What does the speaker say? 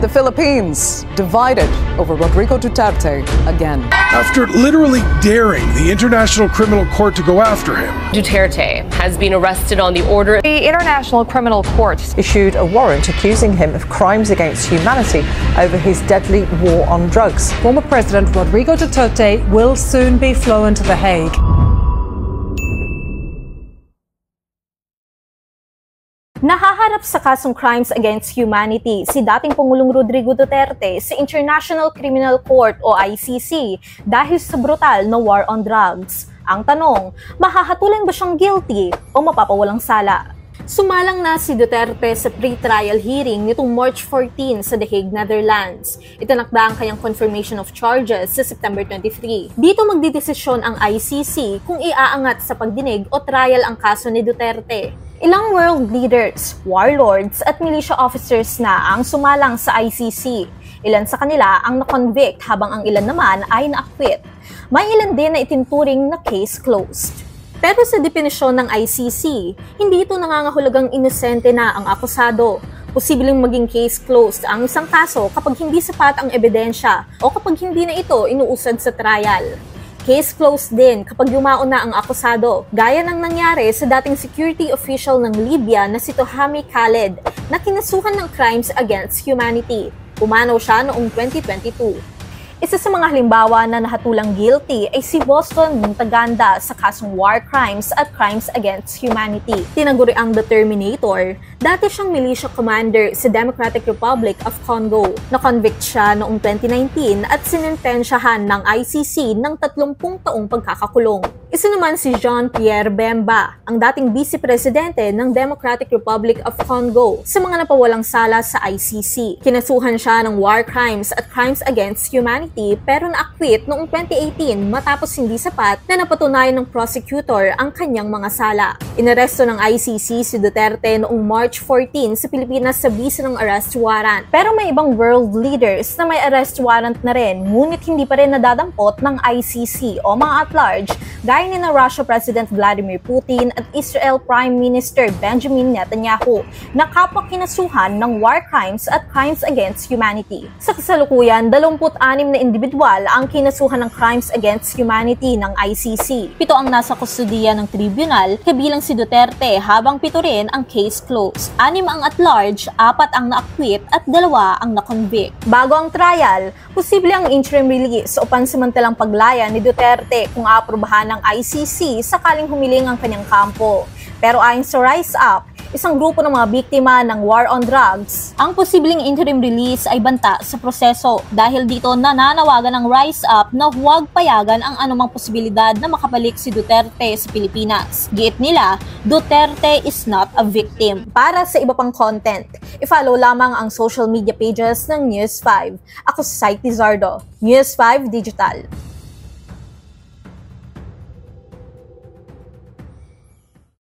The Philippines divided over Rodrigo Duterte again. After literally daring the International Criminal Court to go after him. Duterte has been arrested on the order. The International Criminal Court issued a warrant accusing him of crimes against humanity over his deadly war on drugs. Former President Rodrigo Duterte will soon be flown to The Hague. Nahaharap sa kasong crimes against humanity si dating Pangulong Rodrigo Duterte sa International Criminal Court o ICC dahil sa brutal na war on drugs. Ang tanong, mahahatulan ba siyang guilty o mapapawalang sala? Sumalang na si Duterte sa pre-trial hearing nitong March 14 sa The Hague, Netherlands. Itinakda ang kanyang confirmation of charges sa September 23. Dito magdidesisyon ang ICC kung iaangat sa pagdinig o trial ang kaso ni Duterte. Ilang world leaders, warlords at militia officers na ang sumalang sa ICC. Ilan sa kanila ang na-convict habang ang ilan naman ay na-acquit. May ilan din na itinturing na case closed. Pero sa definisyon ng ICC, hindi ito nangangahulugang inosente na ang akusado. Posibleng maging case closed ang isang kaso kapag hindi sapat ang ebidensya o kapag hindi na ito inuusad sa trial. Case closed din kapag yumaon na ang akusado, gaya ng nangyari sa dating security official ng Libya na si Tohami Khaled na kinasuhan ng crimes against humanity. Pumanaw siya noong 2022. Isa sa mga halimbawa na nahatulang guilty ay si Boston Ntaganda sa kasong war crimes at crimes against humanity. Tinaguri ang The Terminator, dati siyang militia commander sa Democratic Republic of Congo. Na-convict siya noong 2019 at sinentensyahan ng ICC ng 30 taong pagkakakulong. Isa naman si Jean-Pierre Bemba, ang dating vice-presidente ng Democratic Republic of Congo sa mga napawalang sala sa ICC. Kinasuhan siya ng war crimes at crimes against humanity pero na-acquit noong 2018 matapos hindi sapat na napatunayan ng prosecutor ang kanyang mga sala. Inaresto ng ICC si Duterte noong March 14 sa Pilipinas sa bisa ng arrest warrant. Pero may ibang world leaders na may arrest warrant na rin, ngunit hindi pa rin nadadampot ng ICC o mga at-large gaya ni na Russia President Vladimir Putin at Israel Prime Minister Benjamin Netanyahu na kapwa kinasuhan ng war crimes at crimes against humanity. Sa kasalukuyan, 26 na individual ang kinasuhan ng crimes against humanity ng ICC. 7 ang nasa kustudiya ng tribunal, kabilang si Duterte, habang 7 rin ang case closed. 6 ang at-large, 4 ang na-acquit at 2 ang na-convict. Bago ang trial, posible ang interim release o pansamantalang paglaya ni Duterte kung aprobahan ng ICC sakaling humiling ang kanyang kampo. Pero ayon sa Rise Up, isang grupo ng mga biktima ng war on drugs, ang posibleng interim release ay banta sa proseso. Dahil dito nananawagan ng Rise Up na huwag payagan ang anumang posibilidad na makabalik si Duterte sa Pilipinas. Giit nila, Duterte is not a victim. Para sa iba pang content, i-follow lamang ang social media pages ng News 5. Ako si Saiti Zardo, News 5 Digital.